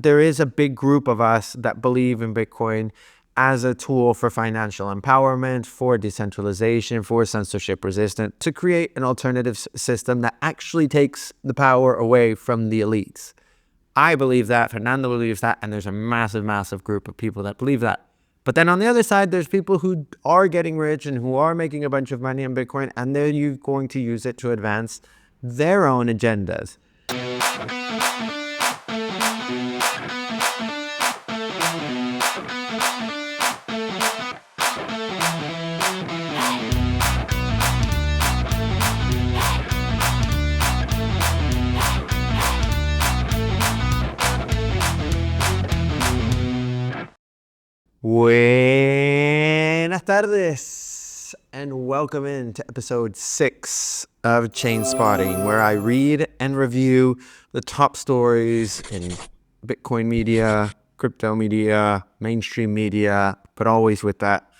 there is a big group of us that believe in Bitcoin as a tool for financial empowerment, for decentralization, for censorship resistance, to create an alternative system that actually takes the power away from the elites. I believe that, Fernando believes that, and there's a massive, massive group of people that believe that. But then on the other side, there's people who are getting rich and who are making a bunch of money on Bitcoin, and they're going to use it to advance their own agendas. Buenas tardes, and welcome into episode 6 of Chainspotting, where I read and review the top stories in Bitcoin media, crypto media, mainstream media, but always with that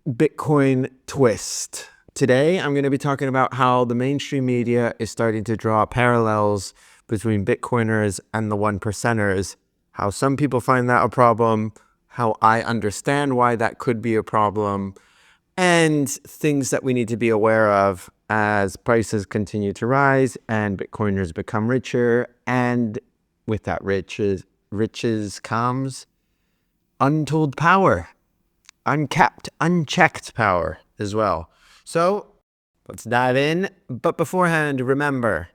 Bitcoin twist. Today, I'm going to be talking about how the mainstream media is starting to draw parallels between Bitcoiners and the 1%ers, how some people find that a problem, how I understand why that could be a problem, and things that we need to be aware of as prices continue to rise and Bitcoiners become richer, and with that riches comes untold power, uncapped, unchecked power as well. So let's dive in. But beforehand, remember,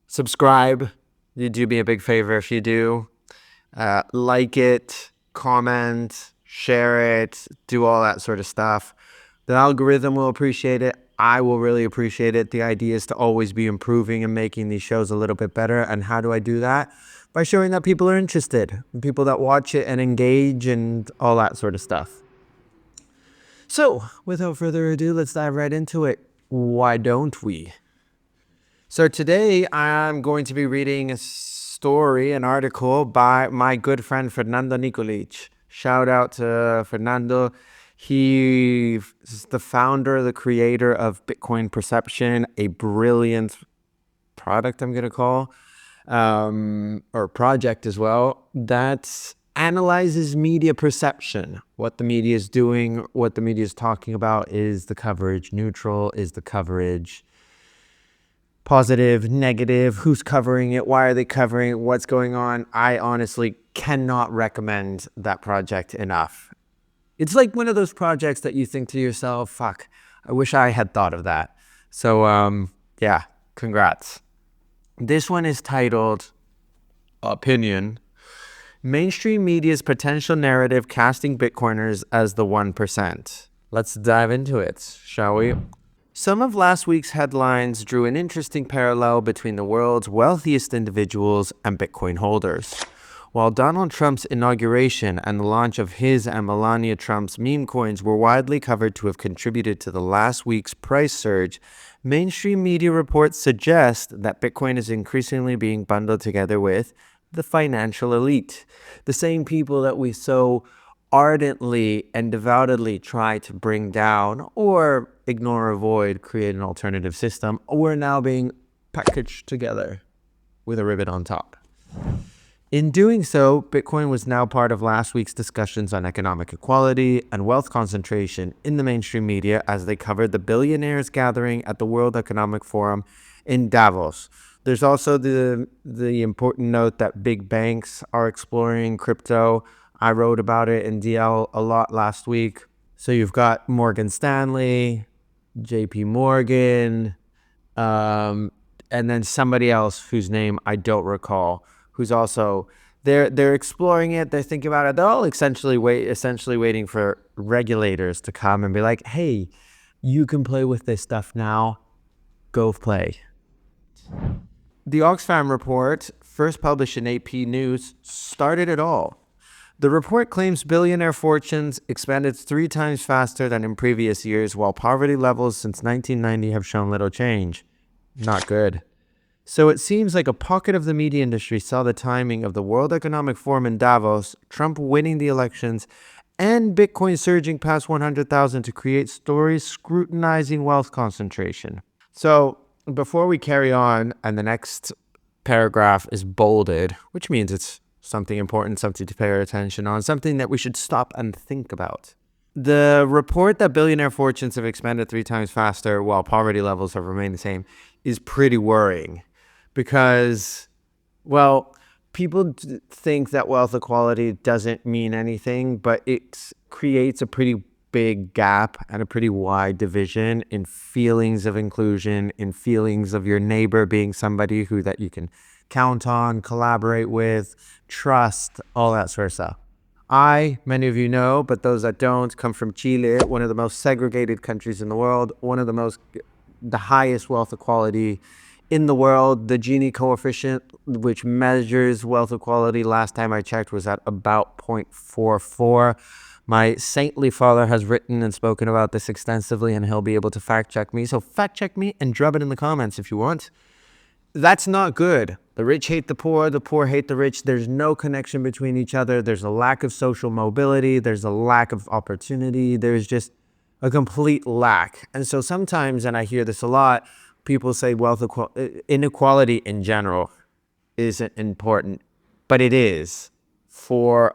subscribe. You do me a big favor if you do. Like it, comment, share it, do all that sort of stuff. The algorithm will appreciate it. I will really appreciate it. The idea is to always be improving and making these shows a little bit better. And how do I do that? By showing that people are interested, people that watch it and engage and all that sort of stuff. So without further ado, let's dive right into it. Why don't we? So today I'm going to be reading an article by my good friend Fernando Nikolic. Shout out to Fernando. He is the founder, the creator of Bitcoin Perception, a brilliant product I'm going to call, or project as well, that analyzes media perception. What the media is doing, what the media is talking about. Is the coverage neutral? Is the coverage positive, negative? Who's covering it? Why are they covering it? What's going on? I honestly cannot recommend that project enough. It's like one of those projects that you think to yourself, fuck, I wish I had thought of that. So, yeah, congrats. This one is titled Opinion: Mainstream Media's Potential Narrative Casting Bitcoiners as the 1%. Let's dive into it, shall we? Some of last week's headlines drew an interesting parallel between the world's wealthiest individuals and Bitcoin holders. While Donald Trump's inauguration and the launch of his and Melania Trump's meme coins were widely covered to have contributed to the last week's price surge, mainstream media reports suggest that Bitcoin is increasingly being bundled together with the financial elite, the same people that we so ardently and devoutedly try to bring down or ignore, avoid, create an alternative system, we're now being packaged together with a ribbon on top. In doing so, Bitcoin was now part of last week's discussions on economic equality and wealth concentration in the mainstream media as they covered the billionaires gathering at the World Economic Forum in Davos. There's also the important note that big banks are exploring crypto. I wrote about it in DL a lot last week. So you've got Morgan Stanley, JP Morgan, and then somebody else whose name I don't recall, who's also, they're exploring it, they're thinking about it. They're all essentially waiting for regulators to come and be like, hey, you can play with this stuff now, go play. The Oxfam report, first published in AP News, started it all. The report claims billionaire fortunes expanded 3 times faster than in previous years, while poverty levels since 1990 have shown little change. Not good. So it seems like a pocket of the media industry saw the timing of the World Economic Forum in Davos, Trump winning the elections, and Bitcoin surging past 100,000 to create stories scrutinizing wealth concentration. So before we carry on, and the next paragraph is bolded, which means it's something important, something to pay our attention on, something that we should stop and think about. The report that billionaire fortunes have expanded 3 times faster while poverty levels have remained the same is pretty worrying because, well, people think that wealth equality doesn't mean anything, but it creates a pretty big gap and a pretty wide division in feelings of inclusion, in feelings of your neighbor being somebody who that you can count on, collaborate with, trust, all that sort of stuff. Many of you know, but those that don't, come from Chile, one of the most segregated countries in the world, the highest wealth equality in the world. The Gini coefficient, which measures wealth equality, last time I checked, was at about 0.44. My saintly father has written and spoken about this extensively, and he'll be able to fact check me. So fact check me and drop it in the comments if you want. That's not good. The rich hate the poor hate the rich. There's no connection between each other. There's a lack of social mobility. There's a lack of opportunity. There's just a complete lack. And so sometimes, and I hear this a lot, people say inequality in general isn't important, but it is for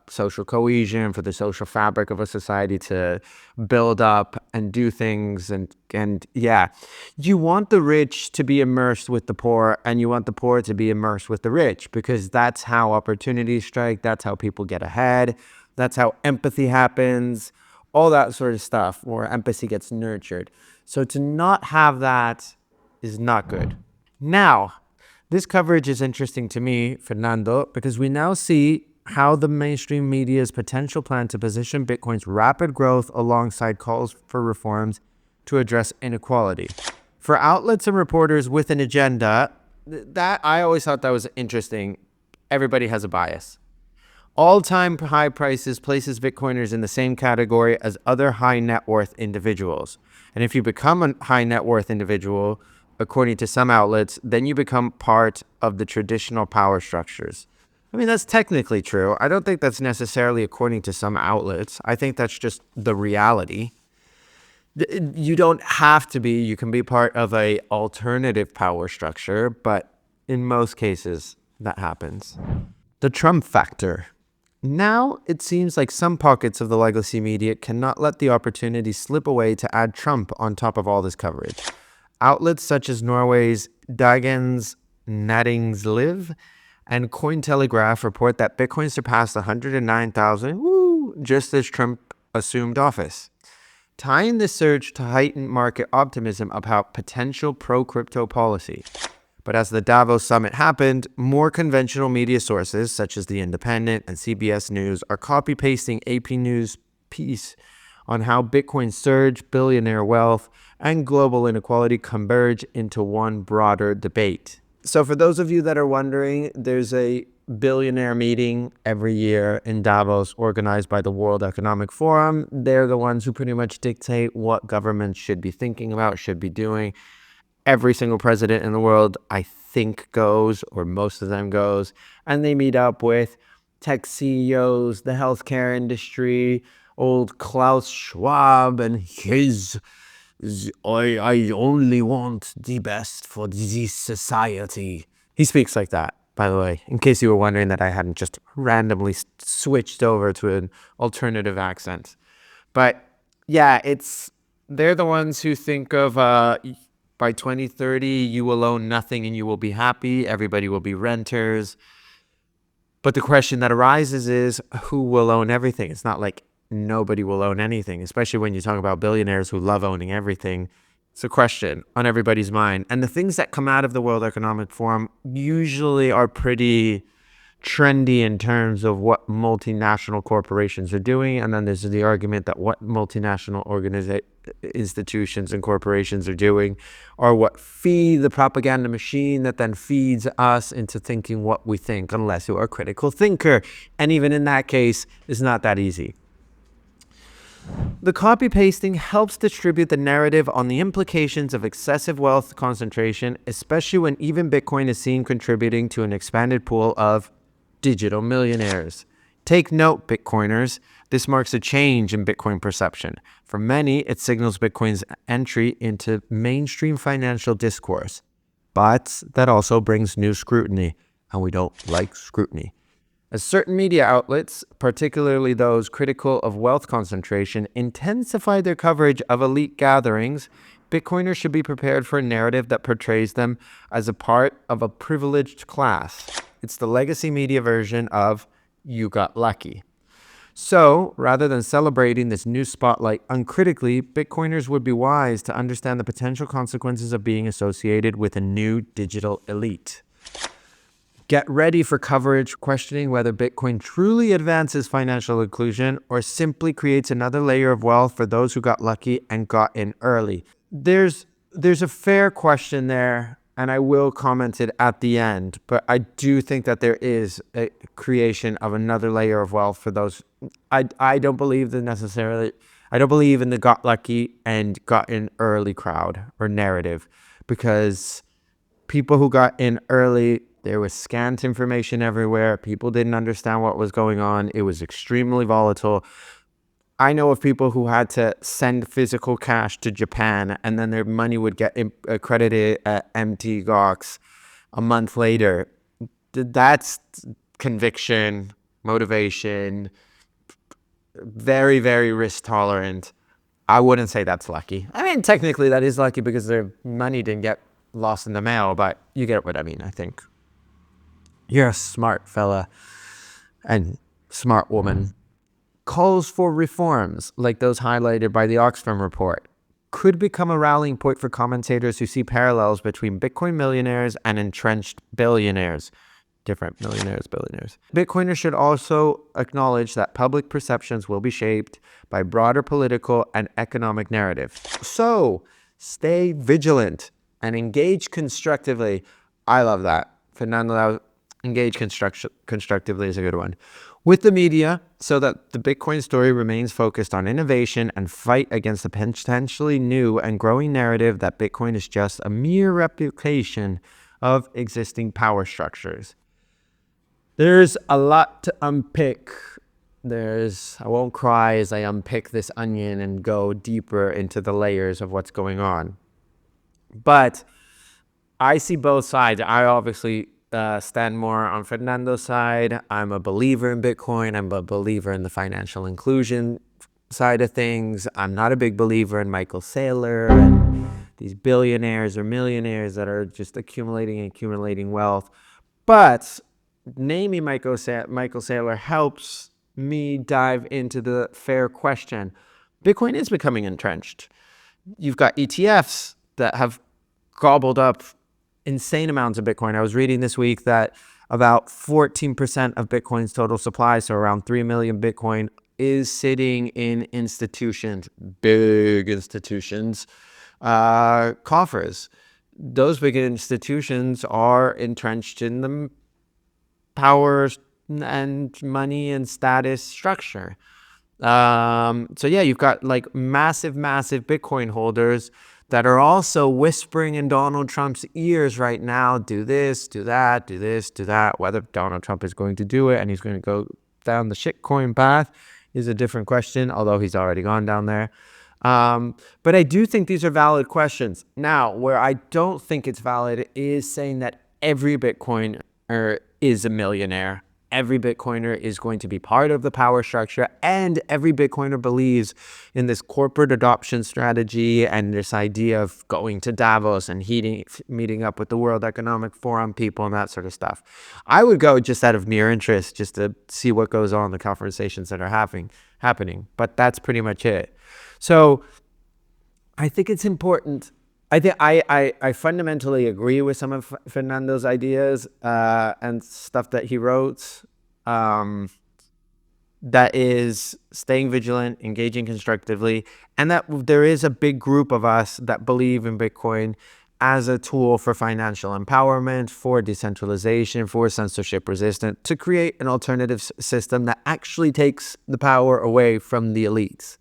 social cohesion, for the social fabric of a society to build up and do things. And yeah, you want the rich to be immersed with the poor, and you want the poor to be immersed with the rich, because that's how opportunities strike. That's how people get ahead. That's how empathy happens, all that sort of stuff, where empathy gets nurtured. So to not have that is not good. Now, this coverage is interesting to me, Fernando, because we now see how the mainstream media's potential plan to position Bitcoin's rapid growth alongside calls for reforms to address inequality. For outlets and reporters with an agenda, that I always thought that was interesting. Everybody has a bias. All-time high prices places Bitcoiners in the same category as other high net worth individuals. And if you become a high net worth individual, according to some outlets, then you become part of the traditional power structures. I mean, that's technically true. I don't think that's necessarily according to some outlets. I think that's just the reality. You don't have to be. You can be part of a alternative power structure, but in most cases, that happens. The Trump factor. Now, it seems like some pockets of the legacy media cannot let the opportunity slip away to add Trump on top of all this coverage. Outlets such as Norway's Dagens Næringsliv and Cointelegraph report that Bitcoin surpassed 109,000 just as Trump assumed office, tying this surge to heightened market optimism about potential pro-crypto policy. But as the Davos summit happened, more conventional media sources, such as The Independent and CBS News, are copy-pasting AP News piece on how Bitcoin's surge, billionaire wealth, and global inequality converge into one broader debate. So for those of you that are wondering, there's a billionaire meeting every year in Davos organized by the World Economic Forum. They're the ones who pretty much dictate what governments should be thinking about, should be doing. Every single president in the world, I think, goes, or most of them goes, and they meet up with tech CEOs, the healthcare industry, old Klaus Schwab and his I only want the best for this society. He speaks like that, by the way, in case you were wondering that I hadn't just randomly switched over to an alternative accent. But yeah, they're the ones who think of by 2030, you will own nothing and you will be happy. Everybody will be renters. But the question that arises is, who will own everything? It's not like nobody will own anything, especially when you talk about billionaires who love owning everything. It's a question on everybody's mind. And the things that come out of the World Economic Forum usually are pretty trendy in terms of what multinational corporations are doing. And then there's the argument that what multinational institutions and corporations are doing are what feed the propaganda machine that then feeds us into thinking what we think, unless you're a critical thinker. And even in that case, it's not that easy. The copy-pasting helps distribute the narrative on the implications of excessive wealth concentration, especially when even Bitcoin is seen contributing to an expanded pool of digital millionaires. Take note, Bitcoiners, this marks a change in Bitcoin perception. For many, it signals Bitcoin's entry into mainstream financial discourse. But that also brings new scrutiny, and we don't like scrutiny. As certain media outlets, particularly those critical of wealth concentration, intensify their coverage of elite gatherings, Bitcoiners should be prepared for a narrative that portrays them as a part of a privileged class. It's the legacy media version of "you got lucky." So, rather than celebrating this new spotlight uncritically, Bitcoiners would be wise to understand the potential consequences of being associated with a new digital elite. Get ready for coverage questioning whether Bitcoin truly advances financial inclusion or simply creates another layer of wealth for those who got lucky and got in early. There's a fair question there, and I will comment it at the end, but I do think that there is a creation of another layer of wealth for those. I don't believe that necessarily. I don't believe in the got lucky and got in early crowd or narrative, because people who got in early, there was scant information everywhere. People didn't understand what was going on. It was extremely volatile. I know of people who had to send physical cash to Japan, and then their money would get credited at MT Gox a month later. That's conviction, motivation, very, very risk tolerant. I wouldn't say that's lucky. I mean, technically that is lucky because their money didn't get lost in the mail, but you get what I mean, I think. You're a smart fella and smart woman. Calls for reforms, like those highlighted by the Oxfam report, could become a rallying point for commentators who see parallels between Bitcoin millionaires and entrenched billionaires. Different millionaires, billionaires. Bitcoiners should also acknowledge that public perceptions will be shaped by broader political and economic narrative. So, stay vigilant and engage constructively. I love that. Fernando, engage constructively is a good one. With the media, so that the Bitcoin story remains focused on innovation and fight against the potentially new and growing narrative that Bitcoin is just a mere replication of existing power structures. There's a lot to unpick. I won't cry as I unpick this onion and go deeper into the layers of what's going on. But I see both sides. I obviously stand more on Fernando's side. I'm a believer in Bitcoin. I'm a believer in the financial inclusion side of things. I'm not a big believer in Michael Saylor and these billionaires or millionaires that are just accumulating wealth. But naming Michael Saylor helps me dive into the fair question. Bitcoin is becoming entrenched. You've got ETFs that have gobbled up insane amounts of Bitcoin. I was reading this week that about 14% of Bitcoin's total supply, so around 3 million Bitcoin, is sitting in institutions, big institutions, coffers. Those big institutions are entrenched in the power and money and status structure. So yeah, you've got like massive Bitcoin holders that are also whispering in Donald Trump's ears right now, do this, do that, do this, do that. Whether Donald Trump is going to do it and he's going to go down the shitcoin path is a different question, although he's already gone down there. But I do think these are valid questions. Now, where I don't think it's valid is saying that every Bitcoiner is a millionaire. Every Bitcoiner is going to be part of the power structure, and every Bitcoiner believes in this corporate adoption strategy and this idea of going to Davos and meeting up with the World Economic Forum people and that sort of stuff. I would go just out of mere interest, just to see what goes on in the conversations that are happening. But that's pretty much it. So I think it's important. I fundamentally agree with some of Fernando's ideas and stuff that he wrote. That is staying vigilant, engaging constructively, and that there is a big group of us that believe in Bitcoin as a tool for financial empowerment, for decentralization, for censorship resistance, to create an alternative system that actually takes the power away from the elites.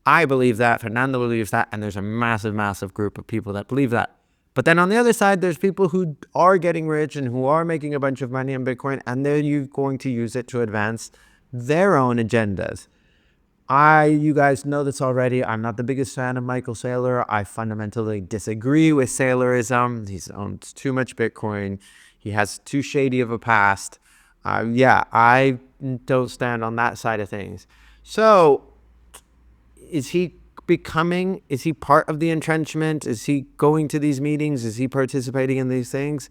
I believe that, Fernando believes that, and there's a massive group of people that believe that. But then on the other side, there's people who are getting rich and who are making a bunch of money in Bitcoin, and they're going to use it to advance their own agendas. You guys know this already. I'm not the biggest fan of Michael Saylor. I fundamentally disagree with Saylorism. He's owned too much Bitcoin. He has too shady of a past. Yeah, I don't stand on that side of things. So is he is he part of the entrenchment? Is he going to these meetings? Is he participating in these things?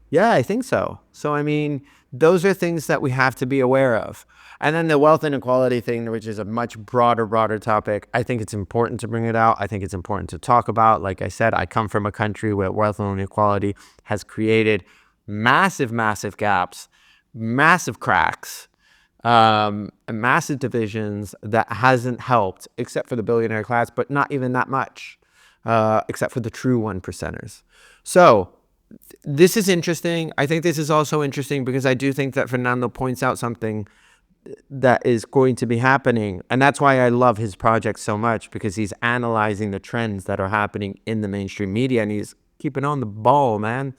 Yeah, I think so. So, I mean, those are things that we have to be aware of. And then the wealth inequality thing, which is a much broader topic, I think it's important to bring it out. I think it's important to talk about. Like I said, I come from a country where wealth inequality has created massive gaps, massive cracks, massive divisions that hasn't helped, except for the billionaire class, but not even that much, except for the true one percenters. So this is interesting. I think this is also interesting because I do think that Fernando points out something that is going to be happening. And that's why I love his project so much, because he's analyzing the trends that are happening in the mainstream media and he's keeping on the ball, man.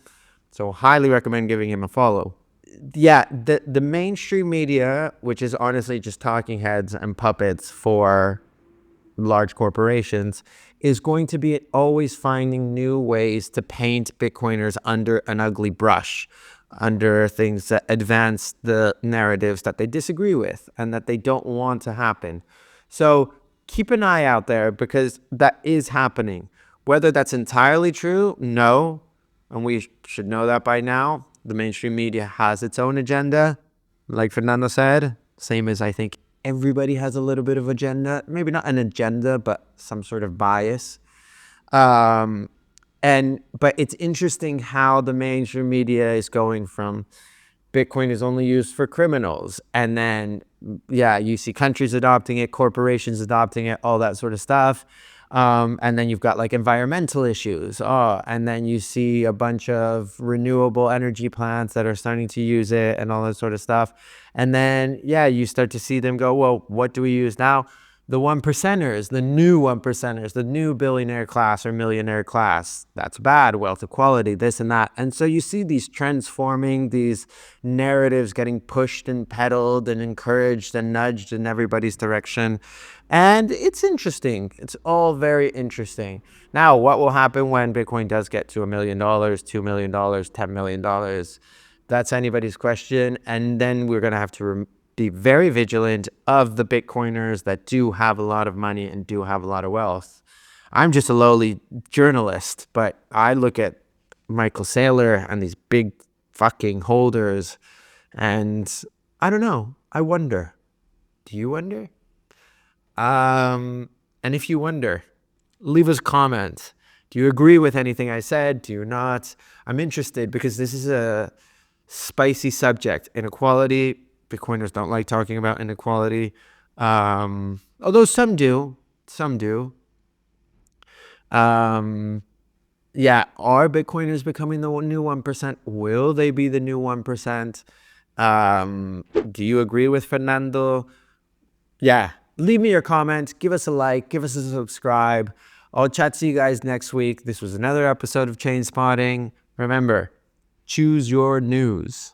So highly recommend giving him a follow. Yeah, the mainstream media, which is honestly just talking heads and puppets for large corporations, is going to be always finding new ways to paint Bitcoiners under an ugly brush, under things that advance the narratives that they disagree with and that they don't want to happen. So keep an eye out there, because that is happening. Whether that's entirely true, no, and we should know that by now. The mainstream media has its own agenda, like Fernando said, same as I think everybody has a little bit of agenda, maybe not an agenda, but some sort of bias. But it's interesting how the mainstream media is going from Bitcoin is only used for criminals, and then you see countries adopting it, corporations adopting it, all that sort of stuff. And then you've got like environmental issues. And then you see a bunch of renewable energy plants that are starting to use it and all that sort of stuff. And then, you start to see them go, well, what do we use now? The one percenters, the new one percenters, the new billionaire class or millionaire class. That's bad, wealth equality, this and that. And so you see these trends forming, these narratives getting pushed and peddled and encouraged and nudged in everybody's direction. And it's interesting. It's all very interesting. Now, what will happen when Bitcoin does get to $1 million, $2 million, $10 million? That's anybody's question. And then we're going to have to be very vigilant of the Bitcoiners that do have a lot of money and do have a lot of wealth. I'm just a lowly journalist, but I look at Michael Saylor and these big fucking holders, and I don't know. I wonder. Do you wonder? And if you wonder, leave us a comment. Do you agree with anything I said? Do you not? I'm interested, because this is a spicy subject. Inequality. Bitcoiners don't like talking about inequality. Although some do. Are Bitcoiners becoming the new 1%? Will they be the new 1%? Do you agree with Fernando? Yeah. Leave me your comment. Give us a like. Give us a subscribe. I'll chat to you guys next week. This was another episode of Chainspotting. Remember, choose your news.